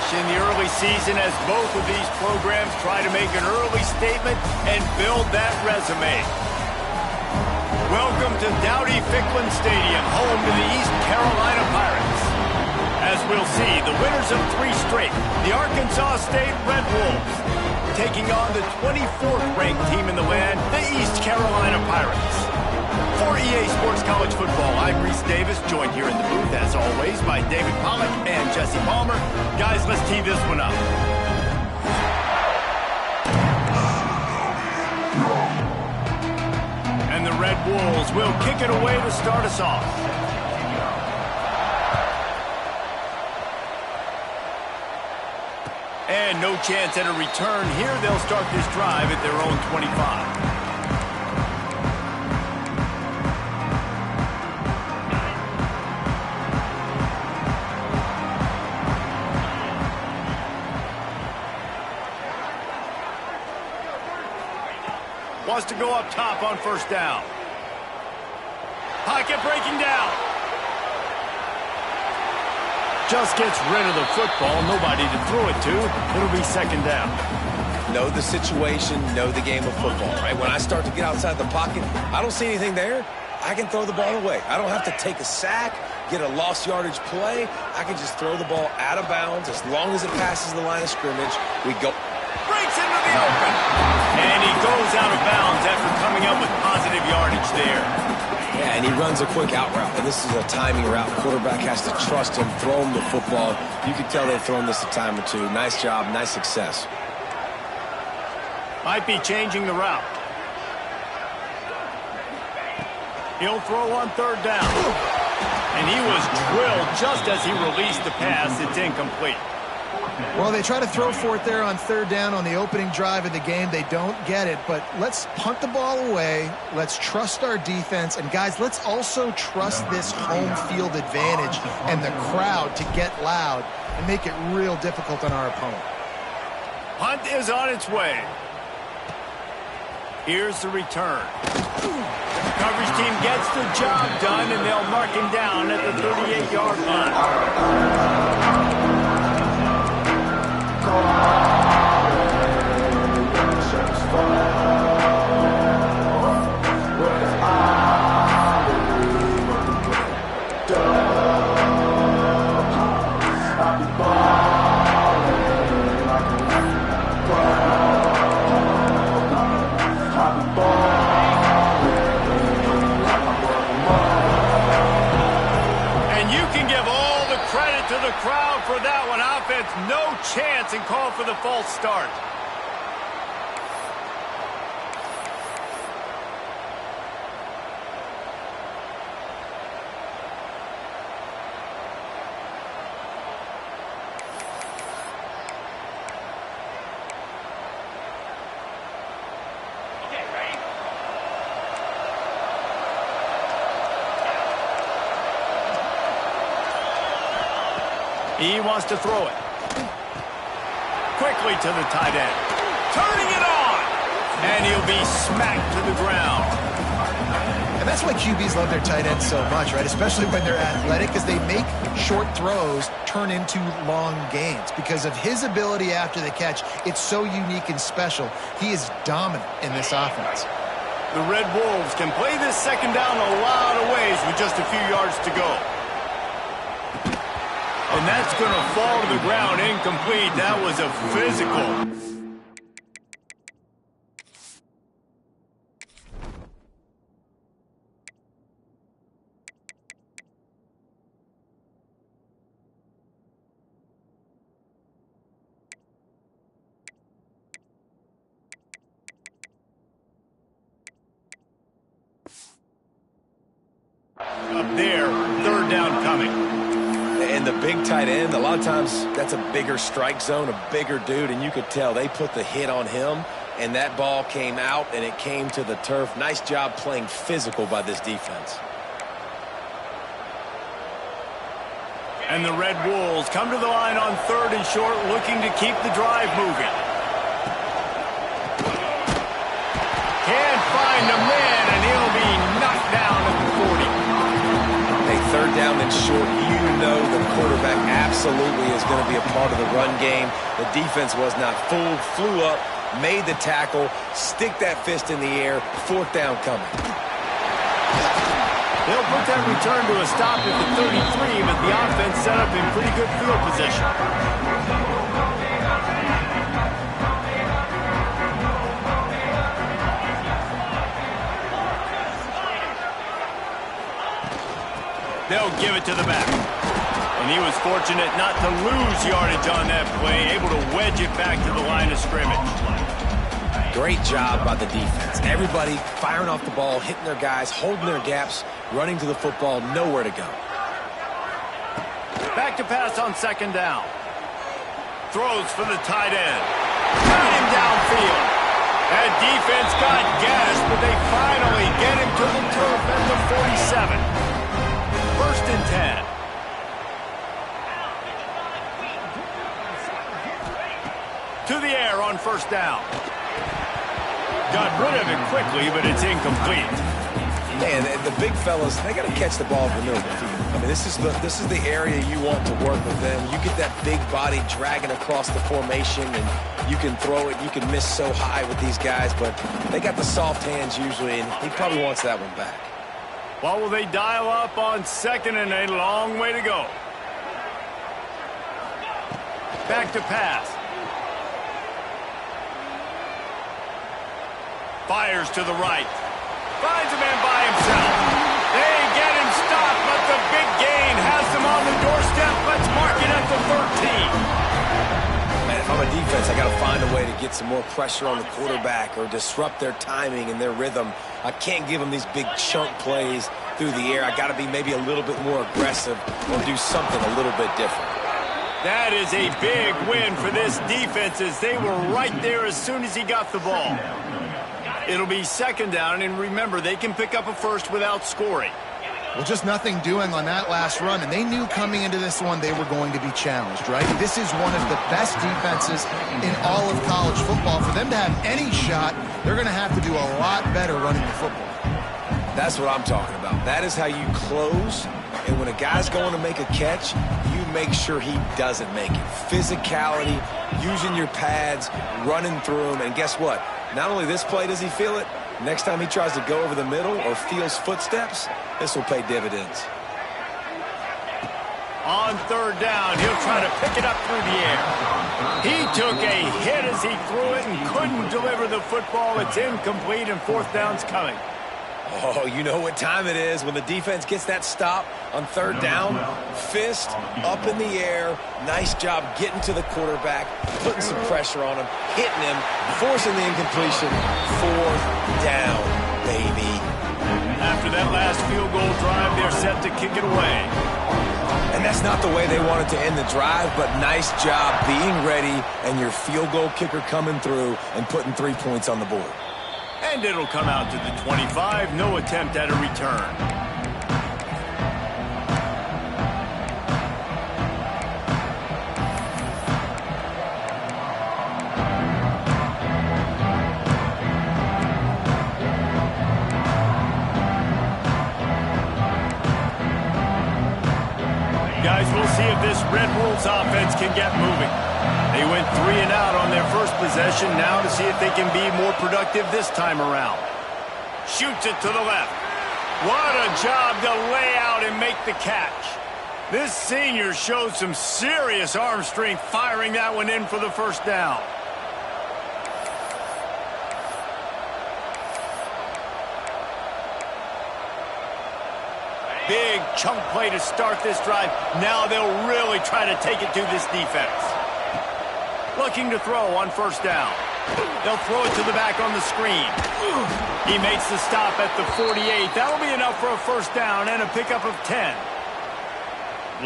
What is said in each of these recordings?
in the early season as both of these programs try to make an early statement and build that resume. Welcome to Dowdy-Ficklin Stadium, home to the East Carolina Pirates. As we'll see, the winners of 3 straight, the Arkansas State Red Wolves, taking on the 24th-ranked team in the land, the East Carolina Pirates. For EA Sports College Football, I'm Reese Davis, joined here in the booth, as always, by David Pollack and Jesse Palmer. Guys, let's tee this one up. And the Red Wolves will kick it away to start us off. And no chance at a return here. They'll start this drive at their own 25. Wants to go up top on first down. Pocket breaking down. Just gets rid of the football. Nobody to throw it to. It'll be second down. Know the situation, know the game of football, right? When I start to get outside the pocket, I don't see anything there. I can throw the ball away. I don't have to take a sack, get a lost yardage play. I can just throw the ball out of bounds. As long as it passes the line of scrimmage, we go. Breaks into the open. And he goes out of bounds after coming up with positive yardage there. Yeah, and he runs a quick out route. And this is a timing route. The quarterback has to trust him, throw him the football. You can tell they've thrown this a time or two. Nice job, nice success. Might be changing the route. He'll throw on third down. And he was drilled just as he released the pass. It's incomplete. Well, they try to throw for it there on third down on the opening drive of the game. They don't get it, but let's punt the ball away. Let's trust our defense. And, guys, let's also trust this home field advantage and the crowd to get loud and make it real difficult on our opponent. Punt is on its way. Here's the return. The coverage team gets the job done, and they'll mark him down at the 38-yard line. Crowd for that one. Offense, no chance, and call for the false start. Okay, ready? He wants to throw it. Quickly to the tight end. Turning it on! And he'll be smacked to the ground. And that's why QBs love their tight ends so much, right? Especially when they're athletic, because they make short throws turn into long gains. Because of his ability after the catch, it's so unique and special. He is dominant in this offense. The Red Wolves can play this second down a lot of ways with just a few yards to go. And that's going to fall to the ground incomplete. That was a physical. Up there, third down coming. And the big tight end, a lot of times that's a bigger strike zone, a bigger dude, and you could tell they put the hit on him, and that ball came out, and it came to the turf. Nice job playing physical by this defense. And the Red Wolves come to the line on third and short, looking to keep the drive moving. Can't find a man, and he'll be knocked down at the 40. Hey, third down and short, you know the quarterback absolutely is going to be a part of the run game. The defense was not fooled, flew up, made the tackle, stick that fist in the air, fourth down coming. They'll put that return to a stop at the 33, but the offense set up in pretty good field position. They'll give it to the back. And he was fortunate not to lose yardage on that play, able to wedge it back to the line of scrimmage. Great job by the defense. Everybody firing off the ball, hitting their guys, holding their gaps, running to the football, nowhere to go. Back to pass on second down. Throws for the tight end. Got him downfield. That defense got gashed, but they finally get him to the turf at the 47. First and 10. To the air on first down. Got rid of it quickly, but it's incomplete. Man, the big fellas, they got to catch the ball in the middle of the field. I mean, this is the area you want to work with them. You get that big body dragging across the formation, and you can throw it. You can miss so high with these guys, but they got the soft hands usually, and he probably wants that one back. What will they dial up on second and a long way to go? Back to pass. Fires to the right. Finds a man by himself. They get him stopped, but the big gain has them on the doorstep. Let's mark it at the 13. Man, if I'm a defense, I got to find a way to get some more pressure on the quarterback or disrupt their timing and their rhythm. I can't give them these big chunk plays through the air. I got to be maybe a little bit more aggressive or do something a little bit different. That is a big win for this defense as they were right there as soon as he got the ball. It'll be second down, and remember, they can pick up a first without scoring. Well, just nothing doing on that last run, and they knew coming into this one they were going to be challenged, right? This is one of the best defenses in all of college football. For them to have any shot, they're going to have to do a lot better running the football. That's what I'm talking about. That is how you close, and when a guy's going to make a catch, you make sure he doesn't make it. Physicality, using your pads, running through them, and guess what? Not only this play does he feel it, next time he tries to go over the middle or feels footsteps, this will pay dividends. On third down, he'll try to pick it up through the air. He took a hit as he threw it and couldn't deliver the football. It's incomplete, and fourth down's coming. Oh, you know what time it is when the defense gets that stop on third down. Fist up in the air. Nice job getting to the quarterback, putting some pressure on him, hitting him, forcing the incompletion. Fourth down, baby. After that last field goal drive, they're set to kick it away. And that's not the way they wanted to end the drive, but nice job being ready and your field goal kicker coming through and putting 3 points on the board. And it'll come out to the 25. No attempt at a return. Guys, we'll see if this Red Wolves offense can get moving. They went 3 and out on their first possession. Now to see if they can be more productive this time around. Shoots it to the left. What a job to lay out and make the catch. This senior showed some serious arm strength firing that one in for the first down. Big chunk play to start this drive. Now they'll really try to take it to this defense. Looking to throw on first down. They'll throw it to the back on the screen. He makes the stop at the 48. That'll be enough for a first down and a pickup of 10.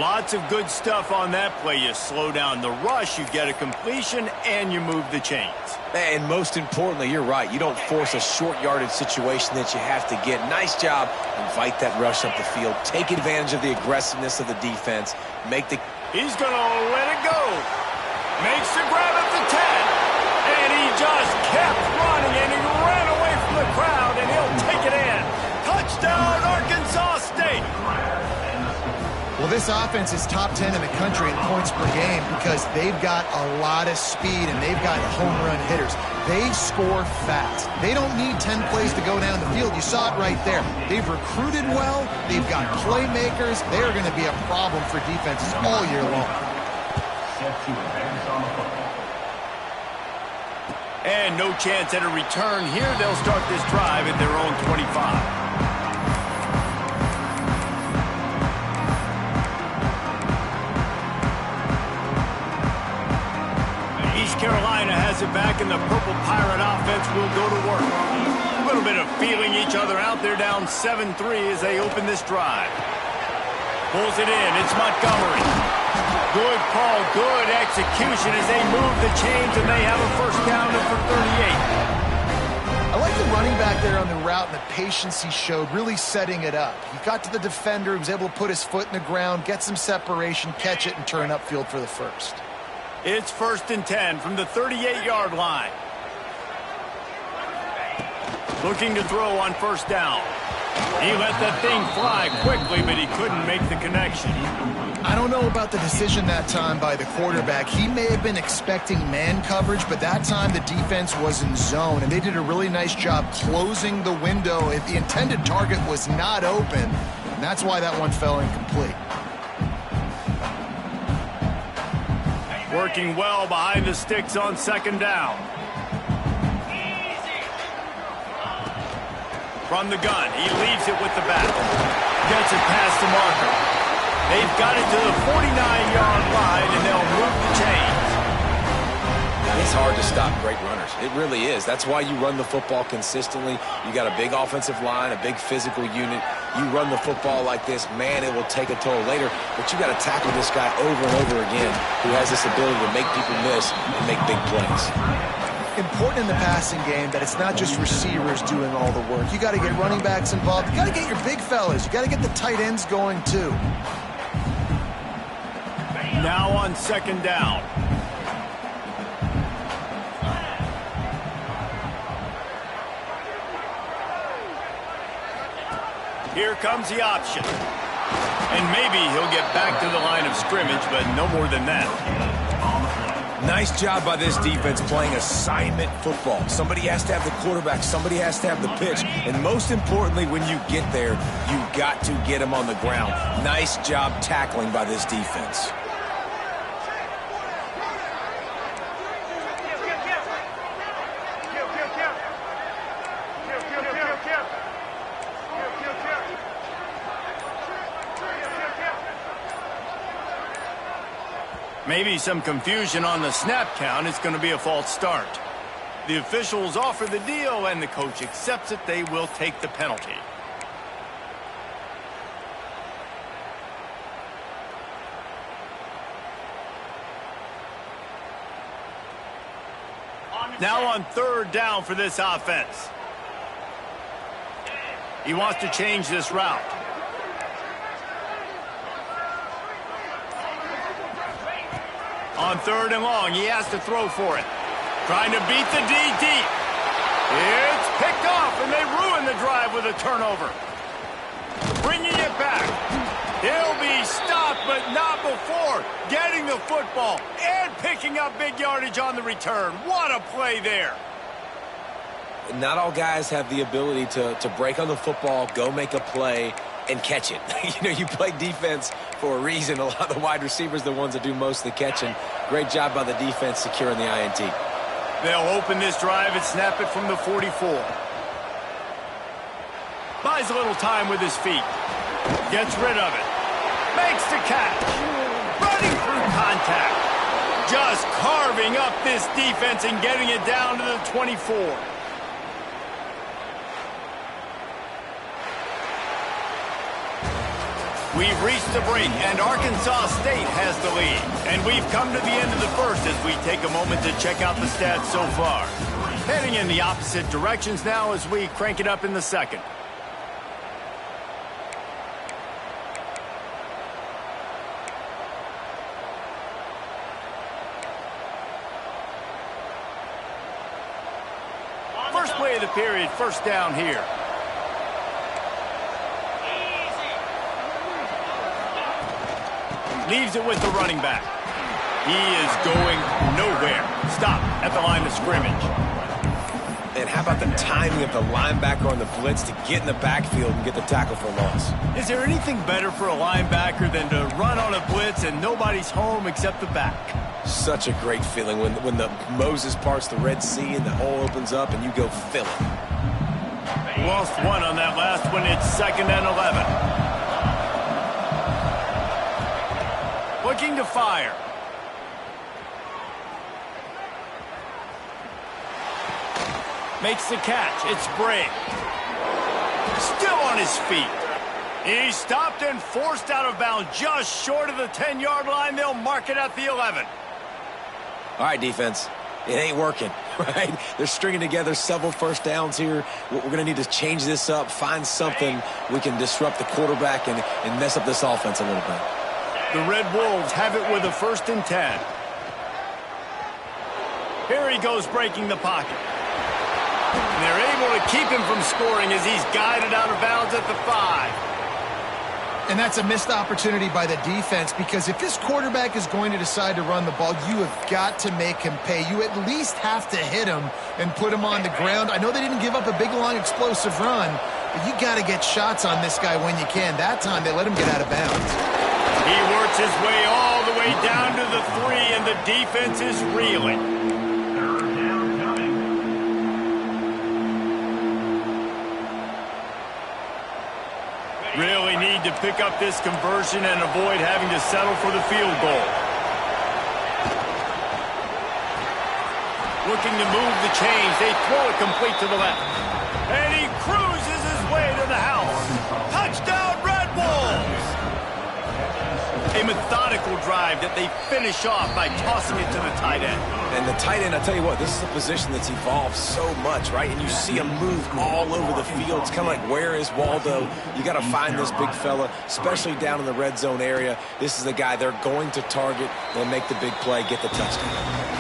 Lots of good stuff on that play. You slow down the rush, you get a completion, and you move the chains. And most importantly, you're right. You don't force a short yardage situation that you have to get. Nice job. Invite that rush up the field. Take advantage of the aggressiveness of the defense. He's going to let it go. Makes the grab at the 10. And he just kept running, and he ran away from the crowd, and he'll take it in. Touchdown, Arkansas State. Well, This offense is top 10 in the country in points per game because they've got a lot of speed and they've got home run hitters. They score fast. They don't need 10 plays to go down the field. You saw it right there. They've recruited well. They've got playmakers. They're going to be a problem for defenses all year long. And no chance at a return here. They'll start this drive at their own 25. Carolina has it back, and the Purple Pirate offense will go to work. A little bit of feeling each other out there, down 7-3 as they open this drive. Pulls it in. It's Montgomery. Good call, good execution as they move the chains, and they have a first down for 38. I like the running back there on the route and the patience he showed, really setting it up. He got to the defender, he was able to put his foot in the ground, get some separation, catch it, and turn upfield for the first. It's 1st and 10 from the 38-yard line. Looking to throw on first down. He let that thing fly quickly, but he couldn't make the connection. I don't know about the decision that time by the quarterback. He may have been expecting man coverage, but that time the defense was in zone, and they did a really nice job closing the window if the intended target was not open, and that's why that one fell incomplete. Working well behind the sticks on second down. From the gun, he leaves it with the back. Gets it past the marker. They've got it to the 49-yard line, and they'll move the chains. It's hard to stop great runners. It really is. That's why you run the football consistently. You got a big offensive line, a big physical unit. You run the football like this, man, it will take a toll later. But you got to tackle this guy over and over again who has this ability to make people miss and make big plays. Important in the passing game that it's not just receivers doing all the work. You got to get running backs involved. You got to get your big fellas. You got to get the tight ends going too. Now on second down. Here comes the option. And maybe he'll get back to the line of scrimmage, but no more than that. Nice job by this defense playing assignment football. Somebody has to have the quarterback. Somebody has to have the pitch. And most importantly, when you get there, you got to get him on the ground. Nice job tackling by this defense. Maybe some confusion on the snap count. It's going to be a false start. The officials offer the deal, and the coach accepts it. They will take the penalty. Now on third down for this offense. He wants to change this route. On third and long, he has to throw for it. Trying to beat the D deep. It's picked off, and they ruin the drive with a turnover. Bringing it back. He'll be stopped, but not before getting the football and picking up big yardage on the return. What a play there. Not all guys have the ability to break on the football, go make a play, and catch it. You play defense for a reason. A lot of the wide receivers are the ones that do most of the catching. Great job by the defense securing the INT. They'll open this drive and snap it from the 44. Buys a little time with his feet. Gets rid of it. Makes the catch. Running through contact. Just carving up this defense and getting it down to the 24. We've reached the break, and Arkansas State has the lead. And we've come to the end of the first as we take a moment to check out the stats so far. Heading in the opposite directions now as we crank it up in the second. First play of the period, first down here. Leaves it with the running back. He is going nowhere. Stop at the line of scrimmage. And how about the timing of the linebacker on the blitz to get in the backfield and get the tackle for a loss? Is there anything better for a linebacker than to run on a blitz and nobody's home except the back? Such a great feeling when the Moses parts the Red Sea and the hole opens up and you go fill it. Lost one on that last one. It's 2nd and 11. Looking to fire. Makes the catch. It's Bray. Still on his feet. He's stopped and forced out of bounds just short of the 10-yard line. They'll mark it at the 11. All right, defense. It ain't working, right? They're stringing together several first downs here. We're going to need to change this up, find something we can disrupt the quarterback and mess up this offense a little bit. The Red Wolves have it with a 1st and 10. Here he goes breaking the pocket. And they're able to keep him from scoring as he's guided out of bounds at the 5. And that's a missed opportunity by the defense, because if this quarterback is going to decide to run the ball, you have got to make him pay. You at least have to hit him and put him on the ground. I know they didn't give up a big, long, explosive run, but you got to get shots on this guy when you can. That time, they let him get out of bounds. He works his way all the way down to the 3, and the defense is reeling. Really need to pick up this conversion and avoid having to settle for the field goal. Looking to move the chains. They throw it complete to the left. And he cruises his way to the house. Touchdown, Red Wolves! A methodical drive that they finish off by tossing it to the tight end. And the tight end, I tell you what, this is a position that's evolved so much, right? And you see him move all over the field. It's kind of like, where is Waldo? You got to find this big fella, especially down in the red zone area. This is the guy they're going to target. They'll make the big play, get the touchdown.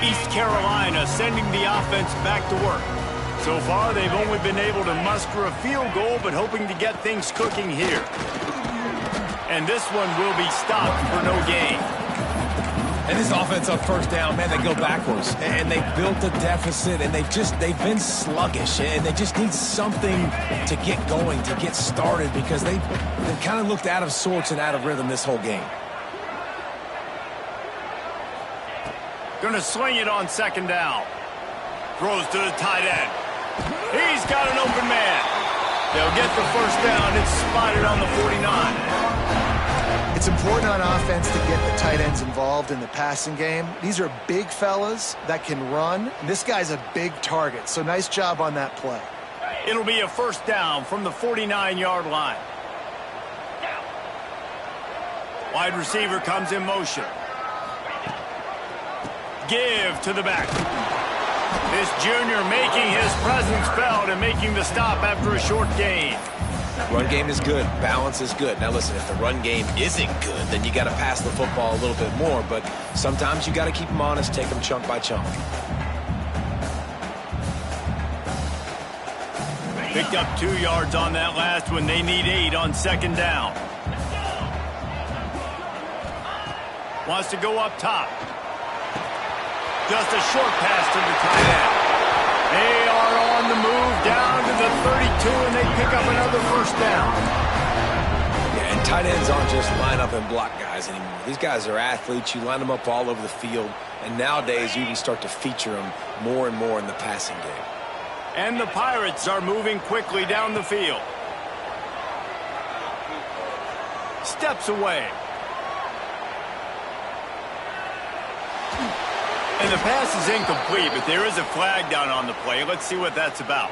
East Carolina sending the offense back to work. So far, they've only been able to muster a field goal, but hoping to get things cooking here. And this one will be stopped for no gain. And this offense on 1st down, man, they go backwards. And they built a deficit, and they've been sluggish. And they just need something to get going, to get started, because they've kind of looked out of sorts and out of rhythm this whole game. Going to sling it on 2nd down. Throws to the tight end. He's got an open man. They'll get the 1st down. It's spotted on the 49. It's important on offense to get the tight ends involved in the passing game. These are big fellas that can run. And this guy's a big target, so nice job on that play. It'll be a 1st down from the 49-yard line. Wide receiver comes in motion. Give to the back. This junior making his presence felt and making the stop after a short gain. Run game is good. Balance is good. Now, listen, if the run game isn't good, then you got to pass the football a little bit more. But sometimes you got to keep them honest, take them chunk by chunk. Picked up 2 yards on that last one. They need 8 on 2nd down. Wants to go up top. Just a short pass to the tight end. They are on the move down to the 32, and they pick up another 1st down. Yeah, and tight ends aren't just line up and block guys anymore. These guys are athletes. You line them up all over the field, and nowadays you can start to feature them more and more in the passing game. And the Pirates are moving quickly down the field. Steps away. And the pass is incomplete, but there is a flag down on the play. Let's see what that's about.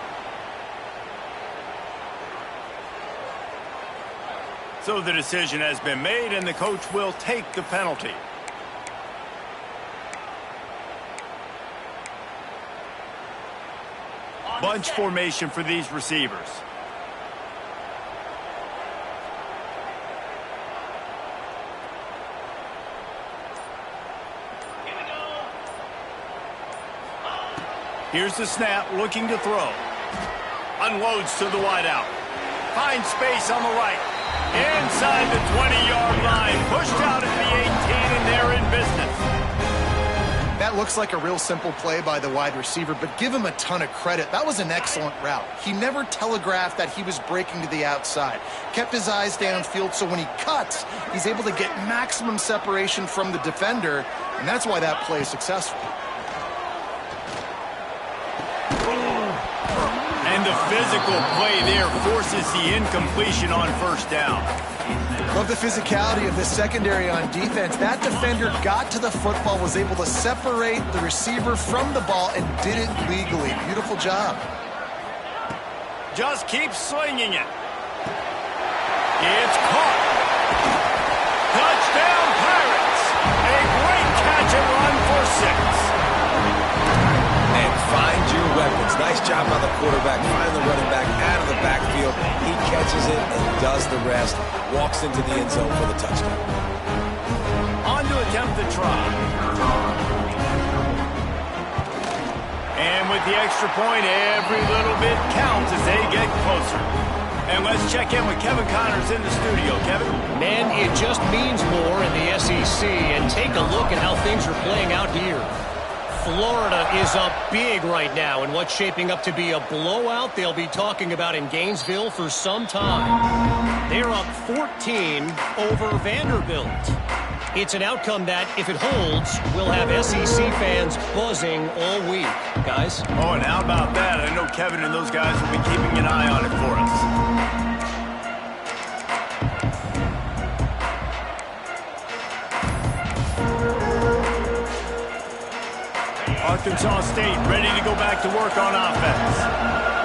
So the decision has been made, and the coach will take the penalty. Bunch formation for these receivers. Here's the snap, looking to throw. Unloads to the wideout. Finds space on the right. Inside the 20-yard line. Pushed out at the 18, and they're in business. That looks like a real simple play by the wide receiver, but give him a ton of credit. That was an excellent route. He never telegraphed that he was breaking to the outside. Kept his eyes downfield, so when he cuts, he's able to get maximum separation from the defender, and that's why that play is successful. And the physical play there forces the incompletion on first down. Love the physicality of the secondary on defense. That defender got to the football, was able to separate the receiver from the ball, and did it legally. Beautiful job. Just keep slinging it. It's caught. Touchdown, Pirates. A great catch and run for 6. And find your weapons. Nice job by the quarterback. Find the running back out of the backfield. He catches it and does the rest. Walks into the end zone for the touchdown. On to attempt the try. And with the extra point, every little bit counts as they get closer. And let's check in with Kevin Connors in the studio. Kevin? Man, it just means more in the SEC. And take a look at how things are playing out here. Florida is up big right now in what's shaping up to be a blowout they'll be talking about in Gainesville for some time. They're up 14 over Vanderbilt. It's an outcome that, if it holds, will have SEC fans buzzing all week. Guys? Oh, and how about that? I know Kevin and those guys will be keeping an eye on it for us. Arkansas State ready to go back to work on offense.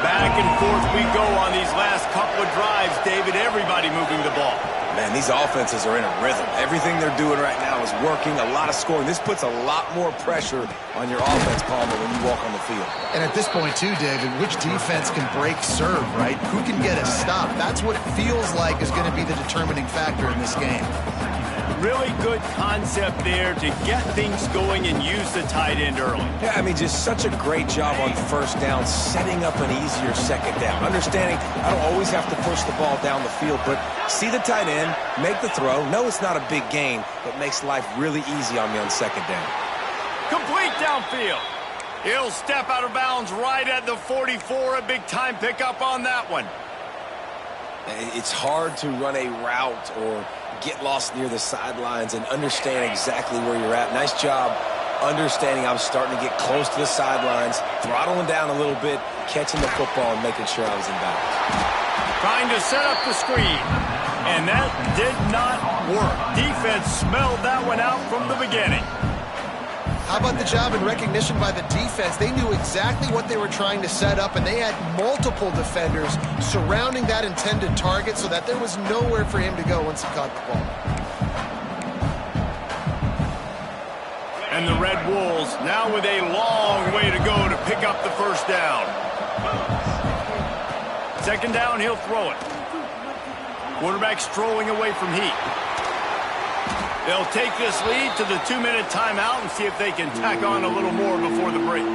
Back and forth we go on these last couple of drives, David. Everybody moving the ball. Man, these offenses are in a rhythm. Everything they're doing right now is working, a lot of scoring. This puts a lot more pressure on your offense, Palmer, when you walk on the field. And at this point, too, David, which defense can break serve, right? Who can get a stop? That's what it feels like is going to be the determining factor in this game. Really good concept there to get things going and use the tight end early. Yeah, I mean, just such a great job on first down, setting up an easier second down. Understanding I don't always have to push the ball down the field, but see the tight end, make the throw. No, it's not a big gain, but makes life really easy on me on second down. Complete downfield. He'll step out of bounds right at the 44. A big time pickup on that one. It's hard to run a route or get lost near the sidelines and understand exactly where you're at. Nice job understanding I was starting to get close to the sidelines, throttling down a little bit, catching the football and making sure I was in bounds. Trying to set up the screen, and that did not work. Defense smelled that one out from the beginning. How about the job and recognition by the defense? They knew exactly what they were trying to set up, and they had multiple defenders surrounding that intended target so that there was nowhere for him to go once he caught the ball. And the Red Wolves now with a long way to go to pick up the first down. Second down, he'll throw it. Quarterback strolling away from heat. They'll take this lead to the 2-minute timeout and see if they can tack on a little more before the break.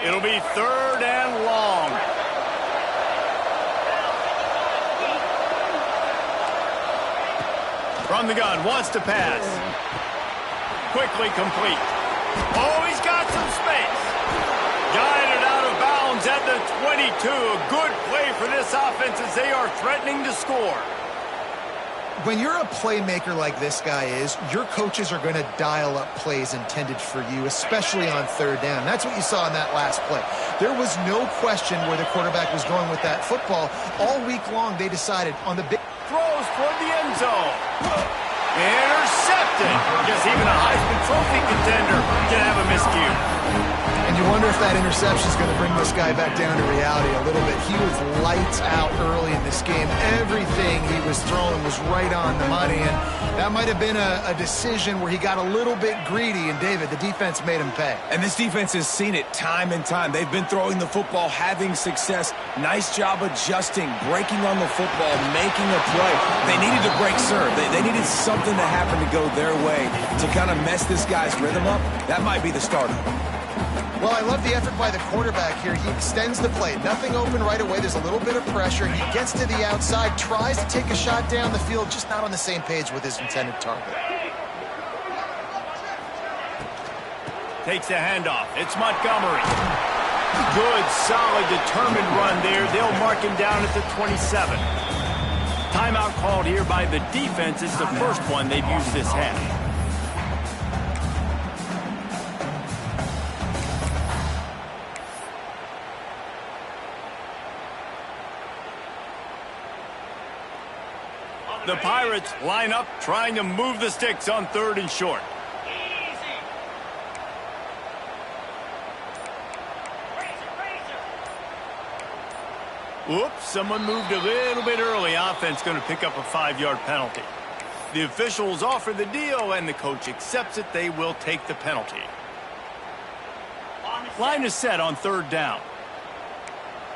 It'll be 3rd and long. From the gun, wants to pass. Quickly complete. Oh, he's got some space. Guided out of bounds at the 22. A good play for this offense as they are threatening to score. When you're a playmaker like this guy is, your coaches are going to dial up plays intended for you, especially on 3rd down. That's what you saw in that last play. There was no question where the quarterback was going with that football. All week long, they decided on the big... Throws toward the end zone. Intercepted. Guess even a Heisman Trophy contender can have a miscue. And you wonder if that interception is going to bring this guy back down to reality a little bit. He was lights out early in this game. Everything he was throwing was right on the money, and that might have been a decision where he got a little bit greedy, and David, the defense made him pay. And this defense has seen it time and time. They've been throwing the football, having success. Nice job adjusting, breaking on the football, making a play. They needed to break serve. They needed something to happen to go their way to kind of mess this guy's rhythm up. That might be the starter. Well, I love the effort by the quarterback here. He extends the play. Nothing open right away. There's a little bit of pressure. He gets to the outside, tries to take a shot down the field, just not on the same page with his intended target. Takes the handoff. It's Montgomery. Good, solid, determined run there. They'll mark him down at the 27. Timeout called here by the defense. It's the first one they've used this half. The Pirates line up, trying to move the sticks on 3rd and short. Whoops, someone moved a little bit early. Offense going to pick up a 5-yard penalty. The officials offer the deal, and the coach accepts it. They will take the penalty. Line is set on 3rd down.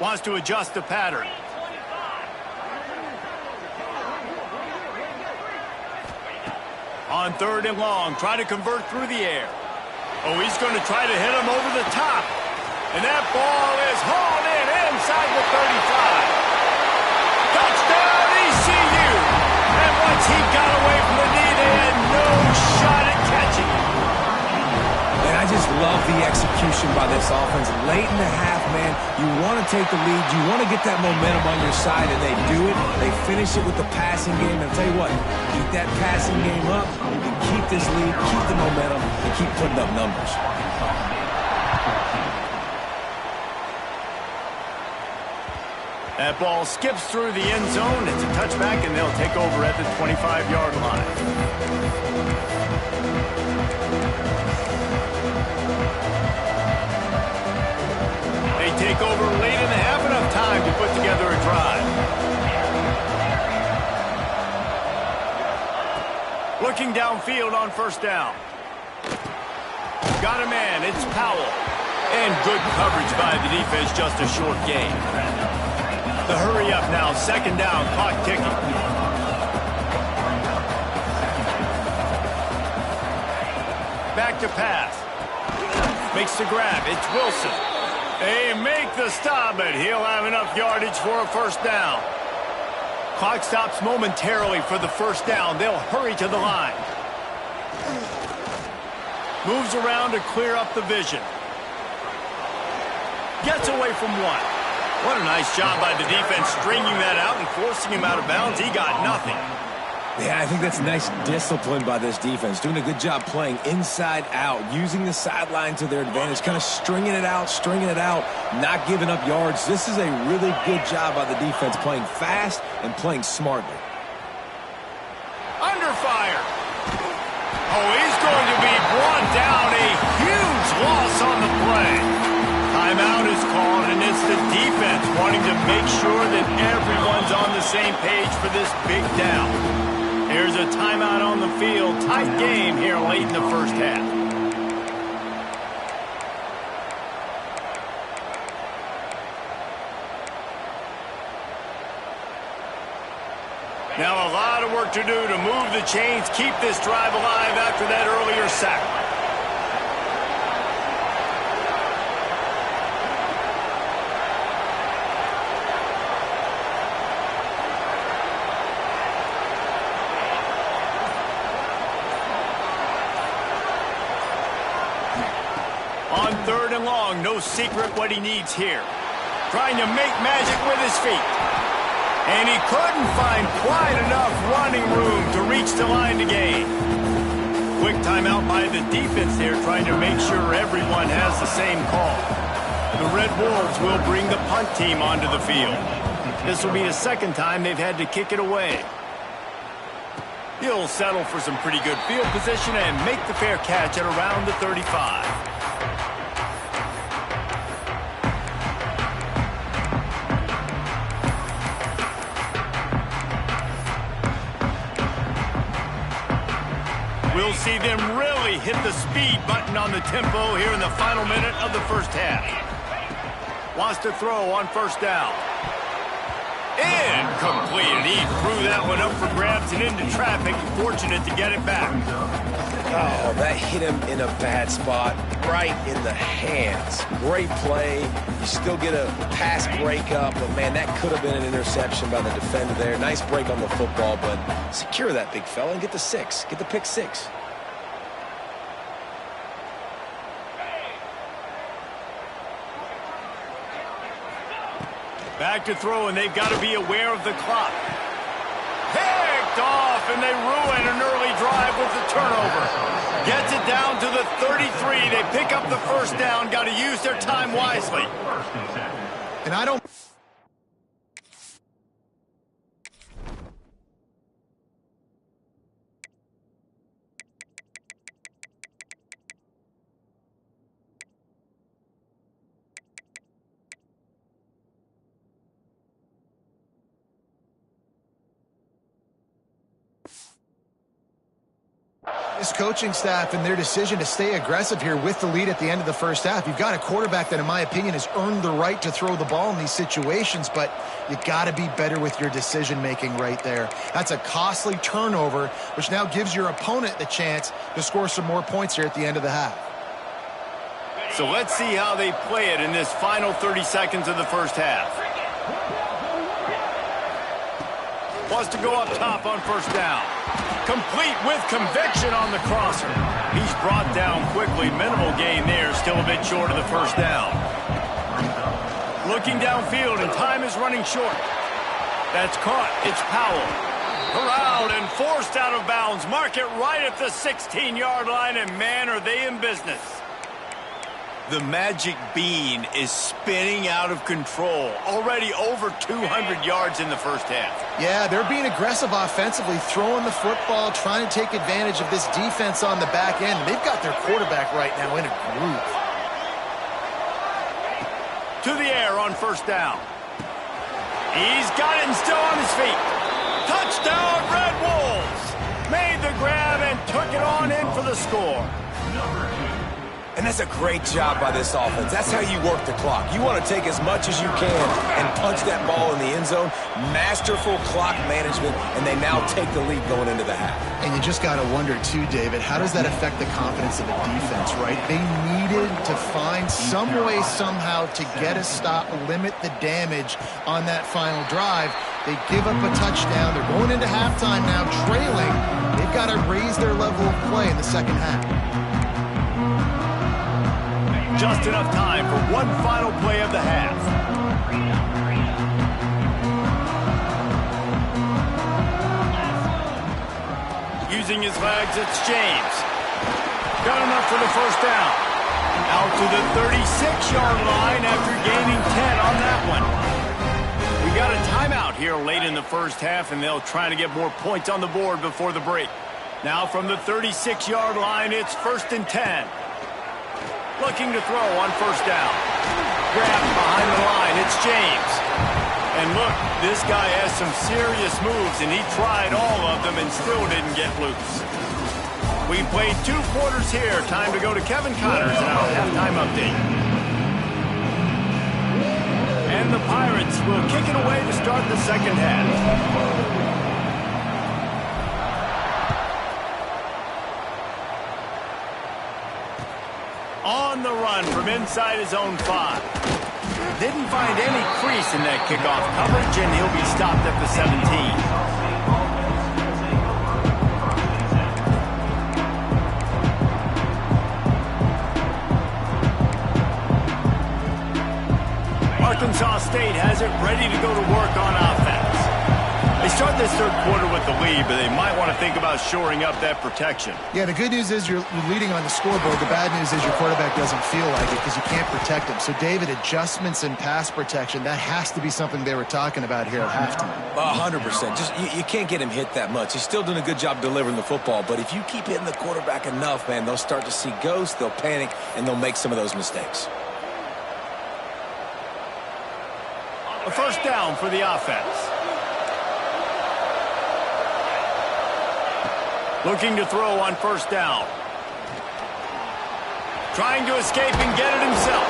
Wants to adjust the pattern. On 3rd and long, try to convert through the air. Oh, he's going to try to hit him over the top. And that ball is hauled in inside the 35. Touchdown, ECU! And once he got away from the knee, they had no shot at catching him. And I just love the execution by this offense. Late in the half, man, you want to take the lead. You want to get that momentum on your side, and they do it. They finish it with the passing game. And I'll tell you what, keep that passing game up. You can keep this lead, keep the momentum, and keep putting up numbers. That ball skips through the end zone. It's a touchback, and they'll take over at the 25-yard line. They take over late and have enough time to put together a drive. Looking downfield on 1st down. Got a man. It's Powell. And good coverage by the defense, just a short gain. The hurry up now, 2nd down, clock ticking. Back to pass. Makes the grab, it's Wilson. They make the stop, but he'll have enough yardage for a 1st down. Clock stops momentarily for the 1st down. They'll hurry to the line. Moves around to clear up the vision. Gets away from one. What a nice job by the defense stringing that out and forcing him out of bounds. He got nothing. Yeah, I think that's nice discipline by this defense. Doing a good job playing inside out, using the sideline to their advantage, kind of stringing it out, not giving up yards. This is a really good job by the defense, playing fast and playing smartly. Under fire. Oh, he's going to be brought down. A huge loss on the play. Timeout is called, and it's the defense wanting to make sure that everyone's on the same page for this big down. Here's a timeout on the field. Tight game here late in the 1st half. Now a lot of work to do to move the chains, keep this drive alive after that earlier sack. On 3rd and long, no secret what he needs here. Trying to make magic with his feet. And he couldn't find quite enough running room to reach the line to gain. Quick timeout by the defense there, trying to make sure everyone has the same call. The Red Wolves will bring the punt team onto the field. This will be the 2nd time they've had to kick it away. He'll settle for some pretty good field position and make the fair catch at around the 35. see them really hit the speed button on the tempo here in the final minute of the first half. Wants to throw on first down. Incomplete. He threw that one up for grabs and into traffic. Fortunate to get it back. Oh, that hit him in a bad spot, right in the hands. Great play. You still get a pass breakup, but, man, that could have been an interception by the defender there. Nice break on the football, but secure that big fella and get the 6. Get the pick 6. Back to throw, and they've got to be aware of the clock. Picked off, and they ruin an early drive with the turnover. Gets it down to the 33. They pick up the first down. Got to use their time wisely. And I don't... This coaching staff and their decision to stay aggressive here with the lead at the end of the first half. You've got a quarterback that, in my opinion, has earned the right to throw the ball in these situations, but you got to be better with your decision-making right there. That's a costly turnover, which now gives your opponent the chance to score some more points here at the end of the half. So let's see how they play it in this final 30 seconds of the first half. Wants to go up top on first down. Complete with conviction on the crosser. He's brought down quickly. Minimal gain there. Still a bit short of the first down. Looking downfield, and time is running short. That's caught. It's Powell. Corralled and forced out of bounds. Mark it right at the 16-yard line, and man, are they in business. The magic bean is spinning out of control. Already over 200 yards in the first half. Yeah, they're being aggressive offensively, throwing the football, trying to take advantage of this defense on the back end. They've got their quarterback right now in a groove. To the air on first down. He's got it and still on his feet. Touchdown, Red Wolves! Made the grab and took it on in for the score. And that's a great job by this offense. That's how you work the clock. You want to take as much as you can and punch that ball in the end zone. Masterful clock management, and they now take the lead going into the half. And you just got to wonder, too, David, how does that affect the confidence of the defense, right? They needed to find some way, somehow, to get a stop, limit the damage on that final drive. They give up a touchdown. They're going into halftime now, trailing. They've got to raise their level of play in the second half. Just enough time for one final play of the half. Using his legs, it's James. Got enough for the first down. Out to the 36-yard line after gaining 10 on that one. We got a timeout here late in the first half, and they'll try to get more points on the board before the break. Now from the 36-yard line, it's 1st and 10. Looking to throw on first down. Grabbed behind the line. It's James. And look, this guy has some serious moves, and he tried all of them and still didn't get loose. We played 2 quarters here. Time to go to Kevin Connors and our halftime update. And the Pirates will kick it away to start the second half. On the run from inside his own 5. Didn't find any crease in that kickoff coverage, and he'll be stopped at the 17. Arkansas State has it ready to go to work on offense. They start this third quarter with the lead, but they might want to think about shoring up that protection. Yeah, the good news is you're leading on the scoreboard. The bad news is your quarterback doesn't feel like it because you can't protect him. So, David, adjustments in pass protection, that has to be something they were talking about here at halftime. 100%. Just you can't get him hit that much. He's still doing a good job delivering the football, but if you keep hitting the quarterback enough, man, they'll start to see ghosts, they'll panic, and they'll make some of those mistakes. A first down for the offense. Looking to throw on first down. Trying to escape and get it himself.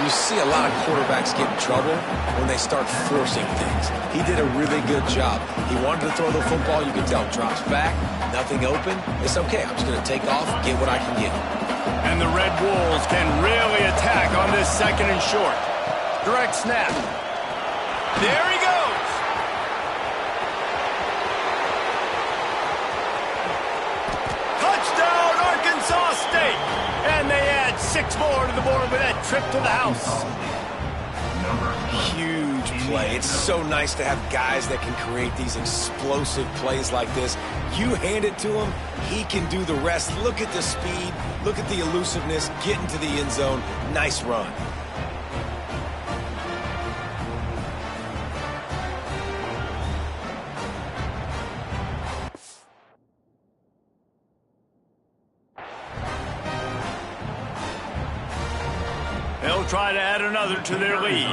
You see a lot of quarterbacks get in trouble when they start forcing things. He did a really good job. He wanted to throw the football. You can tell drops back, nothing open. It's okay. I'm just going to take off, get what I can get. And the Red Wolves can really attack on this second and short. Direct snap. There he goes. Touchdown, Arkansas State. And they add 6 more to the board with that trip to the house. Huge play. It's so nice to have guys that can create these explosive plays like this. You hand it to him, he can do the rest. Look at the speed. Look at the elusiveness. Get into the end zone. Nice run. They'll try to add another to their lead.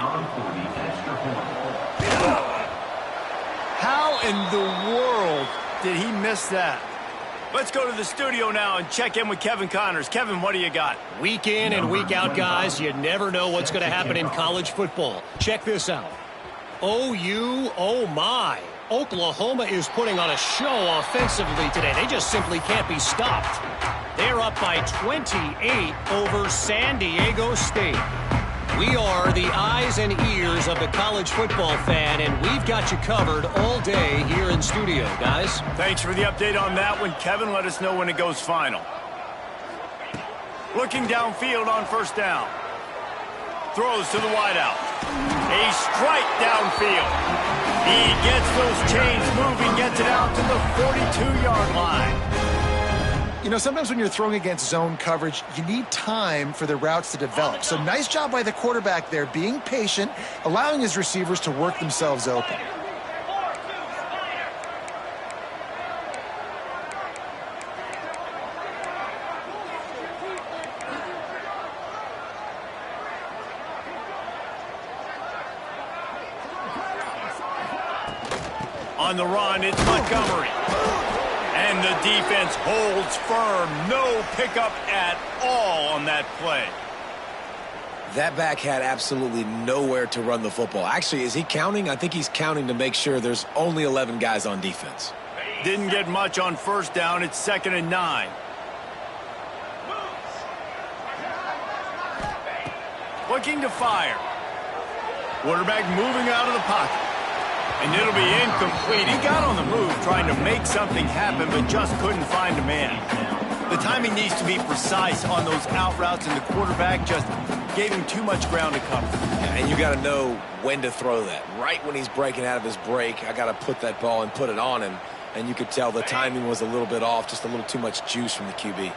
How in the world did he miss that? Let's go to the studio now and check in with Kevin Connors. Kevin, what do you got? Week in and week out, guys, you never know what's going to happen in college football. Check this out. OU, oh my. Oklahoma is putting on a show offensively today. They just simply can't be stopped. They're up by 28 over San Diego State. We are the eyes and ears of the college football fan, and we've got you covered all day here in studio, guys. Thanks for the update on that one, Kevin. Let us know when it goes final. Looking downfield on first down. Throws to the wideout. A strike downfield. He gets those chains moving, gets it out to the 42-yard line. You know, sometimes when you're throwing against zone coverage, you need time for the routes to develop. So nice job by the quarterback there, being patient, allowing his receivers to work themselves open. On the run, it's Montgomery. And the defense holds firm. No pickup at all on that play. That back had absolutely nowhere to run the football. Actually, is he counting? I think he's counting to make sure there's only 11 guys on defense. Didn't get much on first down. It's 2nd and 9. Looking to fire. Quarterback moving out of the pocket. And it'll be incomplete. He got on the move trying to make something happen, but just couldn't find a man. The timing needs to be precise on those out routes, and the quarterback just gave him too much ground to cover. And you got to know when to throw that. Right when he's breaking out of his break, I got to put that ball and put it on him. And you could tell the timing was a little bit off, just a little too much juice from the QB.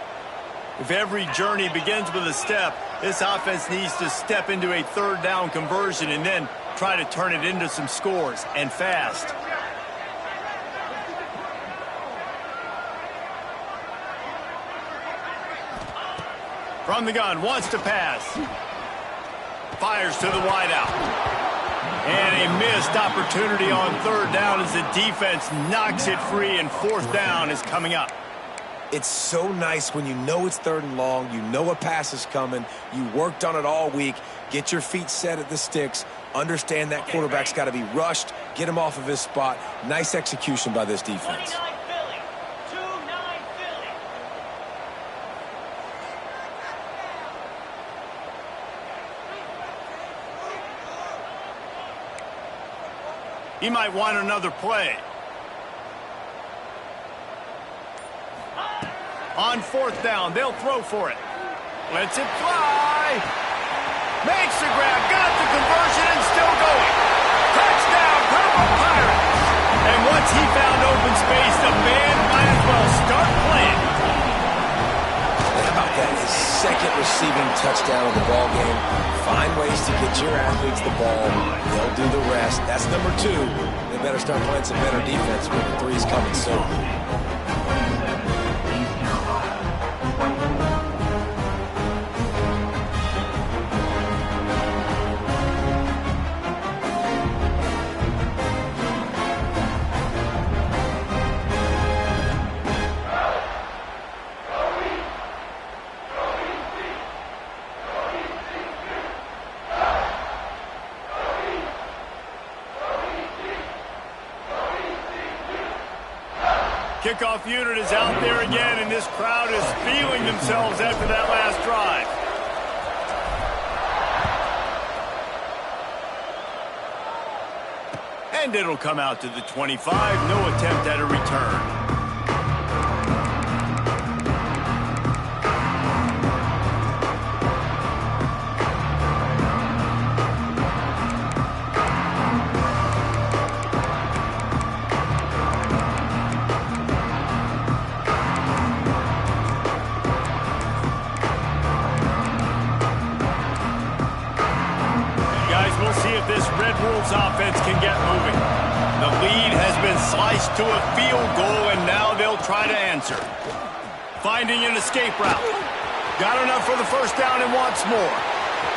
If every journey begins with a step, this offense needs to step into a 3rd down conversion and then try to turn it into some scores, and fast. From the gun, wants to pass. Fires to the wideout. And a missed opportunity on 3rd down as the defense knocks it free, and 4th down is coming up. It's so nice when you know it's 3rd and long, you know a pass is coming, you worked on it all week, get your feet set at the sticks, understand that quarterback's got to be rushed, get him off of his spot. Nice execution by this defense. He might want another play. On 4th down, they'll throw for it. Lets it fly. Makes the grab, got the conversion, and still going. Touchdown, Purple Pirates. And once he found open space, the band might as well start playing. How about that? His 2nd receiving touchdown of the ball game. Find ways to get your athletes the ball. They'll do the rest. That's number 2. They better start playing some better defense when the 3's coming soon. Kickoff unit is out there again, and this crowd is feeling themselves after that last drive. And it'll come out to the 25. No attempt at a return. Offense can get moving. The lead has been sliced to a field goal, and now they'll try to answer. Finding an escape route. Got enough for the first down and wants more.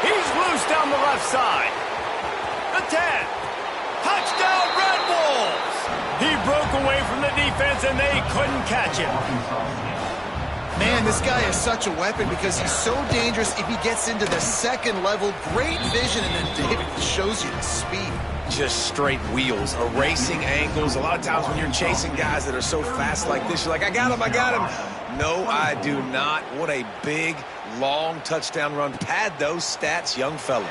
He's loose down the left side. The 10. Touchdown, Red Wolves! He broke away from the defense, and they couldn't catch him. Man, this guy is such a weapon because he's so dangerous if he gets into the second level. Great vision, and then David shows you the speed. Just straight wheels, erasing angles. A lot of times when you're chasing guys that are so fast like this, you're like, I got him. No, I do not. What a big, long touchdown run. Pad those stats, young fella.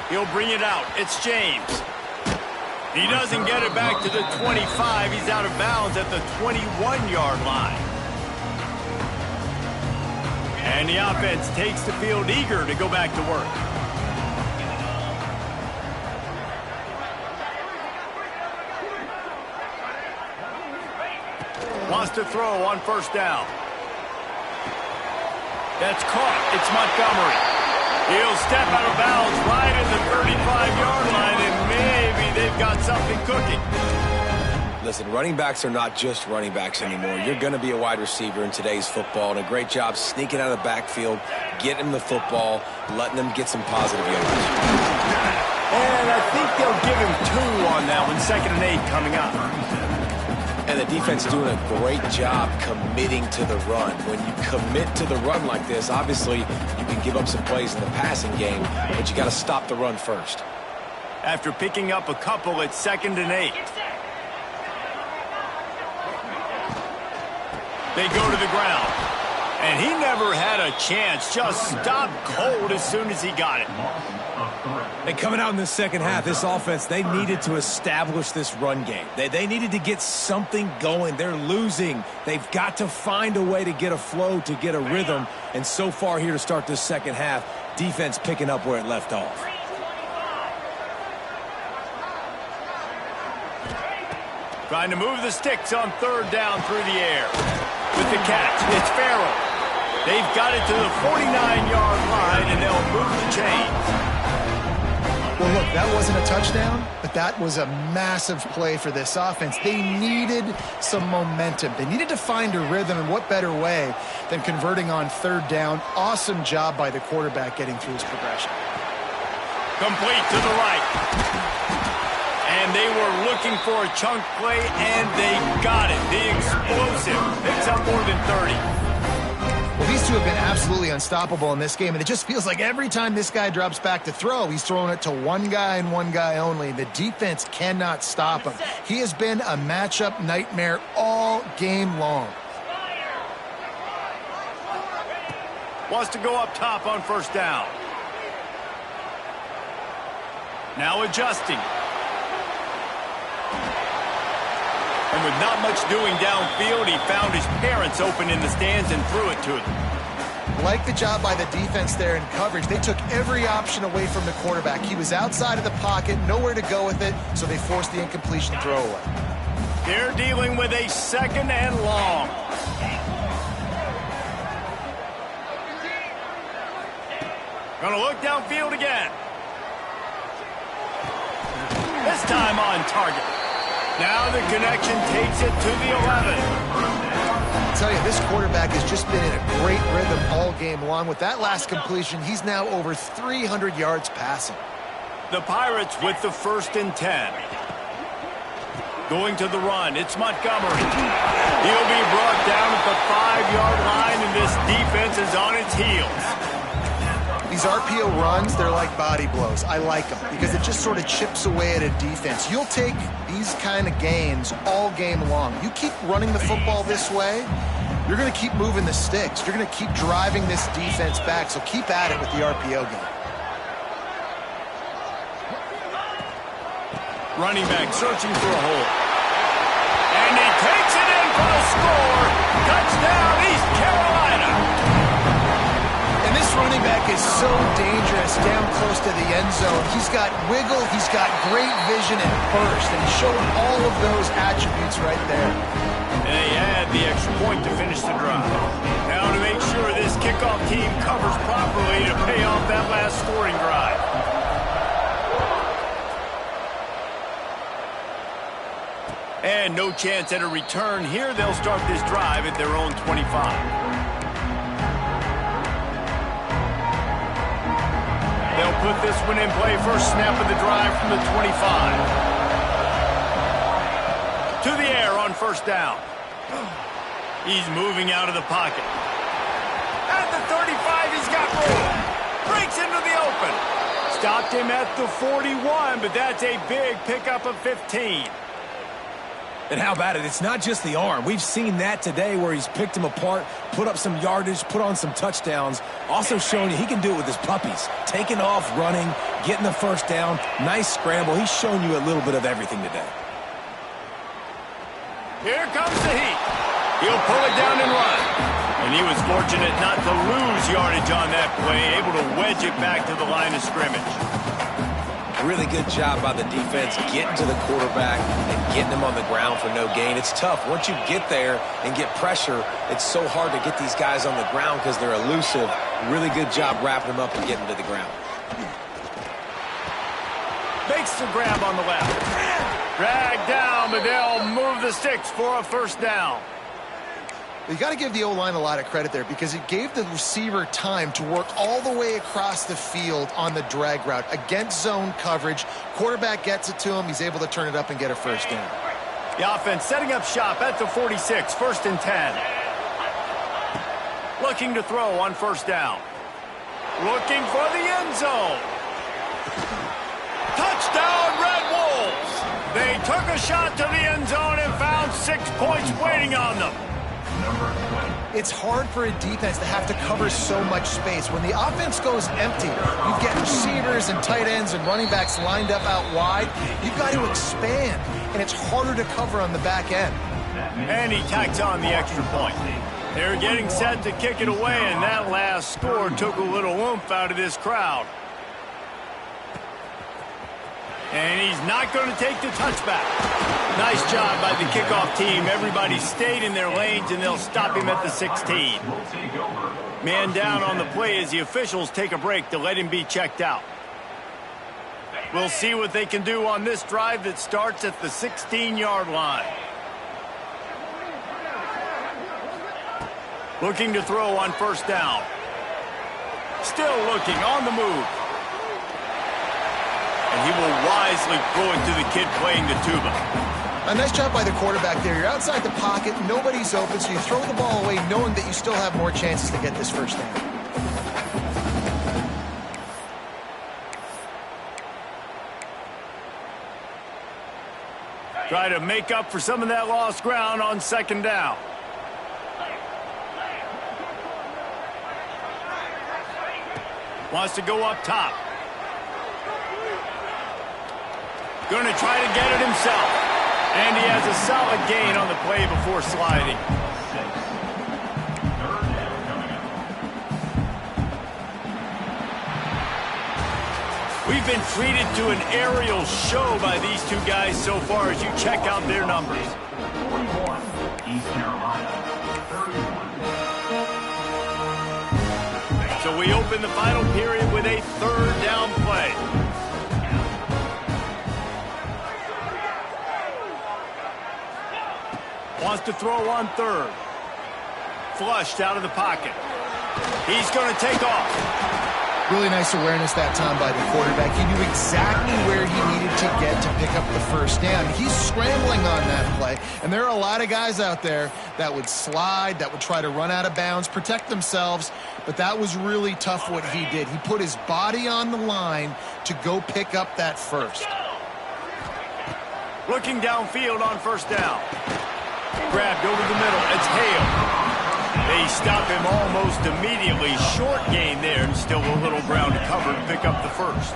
He'll bring it out. It's James. He doesn't get it back to the 25. He's out of bounds at the 21-yard line. And the offense takes the field eager to go back to work. Wants to throw on first down. That's caught. It's Montgomery. He'll step out of bounds right at the 35-yard line, and maybe they've got something cooking. Listen, running backs are not just running backs anymore. You're going to be a wide receiver in today's football, and a great job sneaking out of the backfield, getting them the football, letting them get some positive yards. And I think they'll give him 2 on that one, 2nd and 8 coming up. And the defense doing a great job committing to the run. When you commit to the run like this, obviously you can give up some plays in the passing game, but you got to stop the run first. After picking up a couple, it's 2nd and 8. They go to the ground. And he never had a chance. Just stopped cold as soon as he got it. And coming out in the second half, this offense, they needed to establish this run game. They needed to get something going. They're losing. They've got to find a way to get a flow, to get a rhythm. And so far here to start this second half, defense picking up where it left off. Trying to move the sticks on 3rd down through the air. With the catch, it's Farrell. They've got it to the 49-yard line, and they'll move the chains. Well, look, that wasn't a touchdown, but that was a massive play for this offense. They needed some momentum. They needed to find a rhythm, and what better way than converting on 3rd down. Awesome job by the quarterback getting through his progression. Complete to the right. And they were looking for a chunk play, and they got it. The explosive picks up more than 30. Well, these two have been absolutely unstoppable in this game, and it just feels like every time this guy drops back to throw, he's throwing it to one guy and one guy only. The defense cannot stop him. He has been a matchup nightmare all game long. Wants to go up top on 1st down. Now adjusting. And with not much doing downfield, he found his parents open in the stands and threw it to them. Like the job by the defense there in coverage. They took every option away from the quarterback. He was outside of the pocket, nowhere to go with it, so they forced the incompletion throwaway. They're dealing with a 2nd and long. Gonna look downfield again. This time on target. Now the connection takes it to the 11. I tell you, this quarterback has just been in a great rhythm all game long. With that last completion, he's now over 300 yards passing. The Pirates with the 1st and 10. Going to the run, it's Montgomery. He'll be brought down at the 5-yard line, and this defense is on its heels. These RPO runs, they're like body blows. I like them because it just sort of chips away at a defense. You'll take these kind of gains all game long. You keep running the football this way, you're going to keep moving the sticks. You're going to keep driving this defense back, so keep at it with the RPO game. Running back searching for a hole. And he takes it in for the score. Touchdown, East Carolina. And this running back is so dangerous down close to the end zone. He's got wiggle, he's got great vision and burst, and he showed all of those attributes right there. And they had the extra point to finish the drive. Now to make sure this kickoff team covers properly to pay off that last scoring drive. And no chance at a return here. They'll start this drive at their own 25. They'll put this one in play. First snap of the drive from the 25. To the air on first down. He's moving out of the pocket. At the 35, he's got room. Breaks into the open. Stopped him at the 41, but that's a big pickup of 15. And how about it? It's not just the arm. We've seen that today where he's picked him apart, put up some yardage, put on some touchdowns. Also showing you he can do it with his puppies. Taking off, running, getting the first down. Nice scramble. He's shown you a little bit of everything today. Here comes the heat. He'll pull it down and run. And he was fortunate not to lose yardage on that play, able to wedge it back to the line of scrimmage. Really good job by the defense getting to the quarterback and getting him on the ground for no gain. It's tough. Once you get there and get pressure, it's so hard to get these guys on the ground because they're elusive. Really good job wrapping them up and getting to the ground. Makes the grab on the left. Dragged down, but they'll move the sticks for a first down. You got to give the O-line a lot of credit there because it gave the receiver time to work all the way across the field on the drag route against zone coverage. Quarterback gets it to him. He's able to turn it up and get a first down. The offense setting up shop at the 46, first and 10. Looking to throw on first down. Looking for the end zone. Touchdown, Red Wolves! They took a shot to the end zone and found 6 points waiting on them. It's hard for a defense to have to cover so much space. When the offense goes empty, you get receivers and tight ends and running backs lined up out wide. You've got to expand, and it's harder to cover on the back end. And he tacks on the extra point. They're getting set to kick it away, and that last score took a little oomph out of this crowd. And he's not going to take the touchback. Nice job by the kickoff team. Everybody stayed in their lanes, and they'll stop him at the 16. Man down on the play as the officials take a break to let him be checked out. We'll see what they can do on this drive that starts at the 16-yard line. Looking to throw on first down. Still looking on the move. And he will wisely throw it to the kid playing the tuba. A nice job by the quarterback there. You're outside the pocket, nobody's open, so you throw the ball away knowing that you still have more chances to get this first down. Try to make up for some of that lost ground on second down. Wants to go up top. Going to try to get it himself. And he has a solid gain on the play before sliding. We've been treated to an aerial show by these two guys so far as you check out their numbers. 41, East Carolina, 31. So we open the final period with a third down play. Wants to throw on third. Flushed out of the pocket. He's going to take off. Really nice awareness that time by the quarterback. He knew exactly where he needed to get to pick up the first down. He's scrambling on that play, and there are a lot of guys out there that would slide, that would try to run out of bounds, protect themselves, but that was really tough what he did. He put his body on the line to go pick up that first. Looking downfield on first down. Grabbed over the middle. It's Hale. They stop him almost immediately. Short gain there, and still a little ground to cover to pick up the first.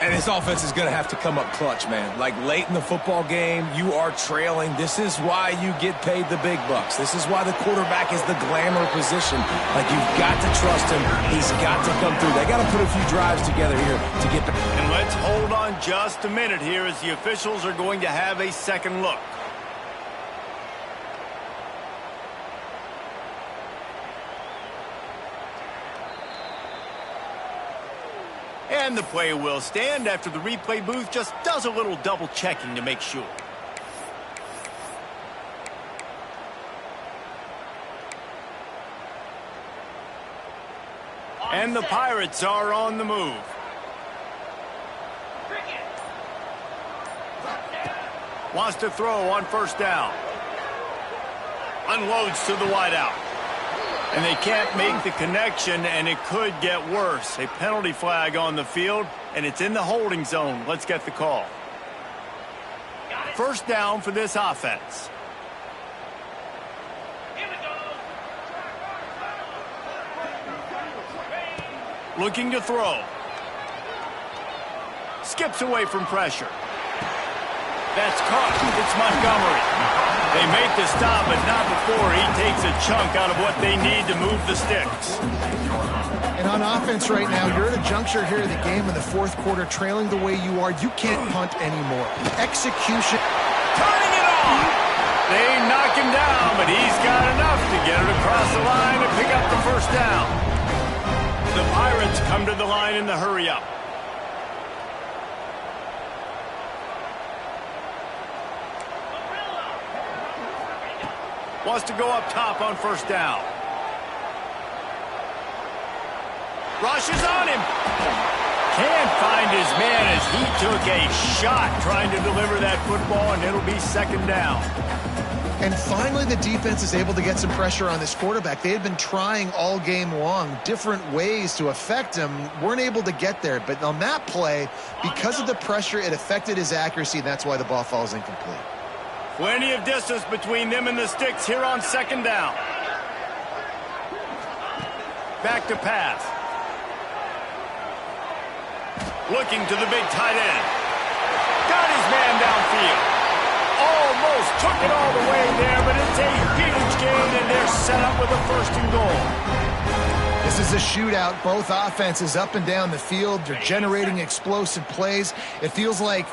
And this offense is going to have to come up clutch, man. Like late in the football game, you are trailing. This is why you get paid the big bucks. This is why the quarterback is the glamour position. Like, you've got to trust him. He's got to come through. They got to put a few drives together here to get the... And let's hold on just a minute here as the officials are going to have a second look. And the play will stand after the replay booth just does a little double checking to make sure. And the Pirates are on the move. Wants to throw on first down. Unloads to the wideout. And they can't make the connection, and it could get worse. A penalty flag on the field, and it's in the holding zone. Let's get the call. First down for this offense. Looking to throw. Skips away from pressure. That's caught. It's Montgomery. They make the stop, but not before he takes a chunk out of what they need to move the sticks. And on offense right now, you're at a juncture here in the game in the fourth quarter, trailing the way you are. You can't punt anymore. Execution. Turning it on. They knock him down, but he's got enough to get it across the line and pick up the first down. The Pirates come to the line in the hurry-up. Wants to go up top on first down. Rushes on him. Can't find his man as he took a shot trying to deliver that football, and it'll be second down. And finally, the defense is able to get some pressure on this quarterback. They had been trying all game long different ways to affect him. Weren't able to get there. But on that play, because of the pressure, it affected his accuracy, and that's why the ball falls incomplete. Plenty of distance between them and the sticks here on second down. Back to pass. Looking to the big tight end. Got his man downfield. Almost took it all the way there, but it's a huge gain, and they're set up with a first and goal. This is a shootout. Both offenses up and down the field. They're generating explosive plays. It feels like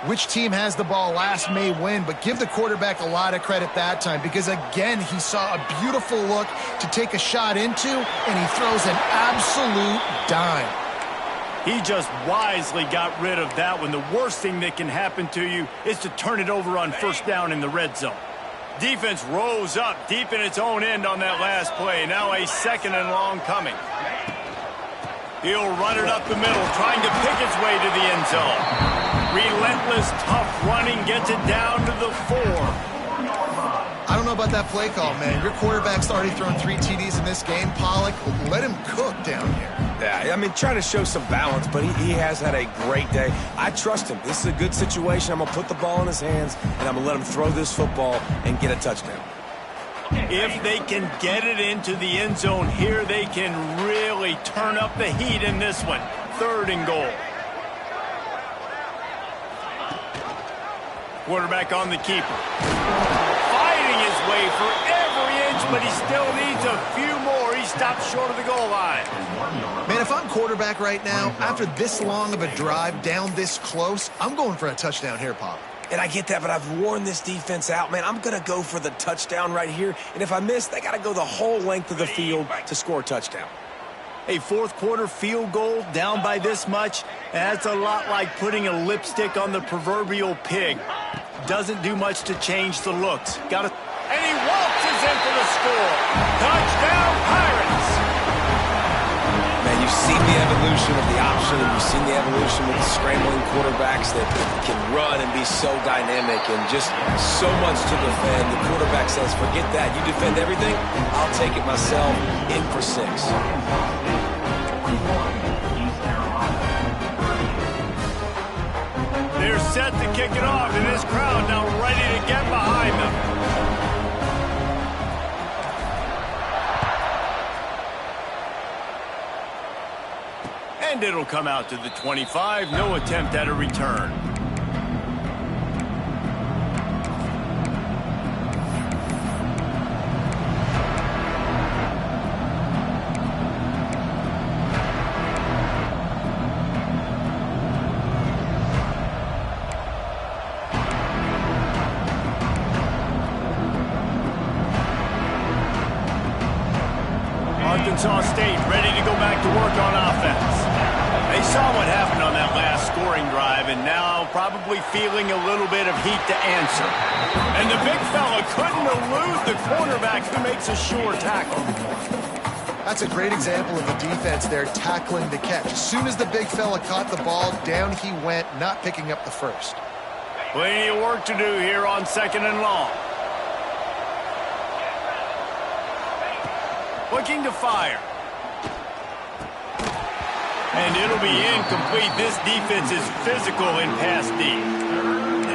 which team has the ball last may win, but give the quarterback a lot of credit that time because, again, he saw a beautiful look to take a shot into, and he throws an absolute dime. He just wisely got rid of that one. The worst thing that can happen to you is to turn it over on first down in the red zone. Defense rose up deep in its own end on that last play. Now a second and long coming. He'll run it up the middle, trying to pick its way to the end zone. Relentless, tough running gets it down to the 4. I don't know about that play call, man. Your quarterback's already thrown 3 TDs in this game. Pollock, let him cook down here. Yeah, I mean, trying to show some balance, but he has had a great day. I trust him. This is a good situation. I'm going to put the ball in his hands, and I'm going to let him throw this football and get a touchdown. If they can get it into the end zone here, they can really turn up the heat in this one. Third and goal. Quarterback on the keeper. Fighting his way for every inch, but he still needs a few more. He stops short of the goal line. Man, if I'm quarterback right now, after this long of a drive down this close, I'm going for a touchdown here, Pop. And I get that, but I've worn this defense out, man. I'm going to go for the touchdown right here. And if I miss, they got to go the whole length of the field to score a touchdown. A fourth quarter field goal down by this much, that's a lot like putting a lipstick on the proverbial pig. Doesn't do much to change the looks. And he waltzes in for the score. Touchdown, Pirates! Man, you seen the evolution of the option. You've seen the evolution with the scrambling quarterbacks that can run and be so dynamic and just so much to defend. The quarterback says, forget that. You defend everything, I'll take it myself. In for 6. They're set to kick it off, and this crowd now ready to get behind them. And it'll come out to the 25. No attempt at a return. Arkansas State ready to go back to work on offense. They saw what happened on that last scoring drive and now probably feeling a little bit of heat to answer. And the big fella couldn't elude the cornerback who makes a sure tackle. That's a great example of the defense there tackling the catch. As soon as the big fella caught the ball, down he went, not picking up the first. Plenty of work to do here on 2nd and long. Looking to fire. And it'll be incomplete. This defense is physical in pass deep.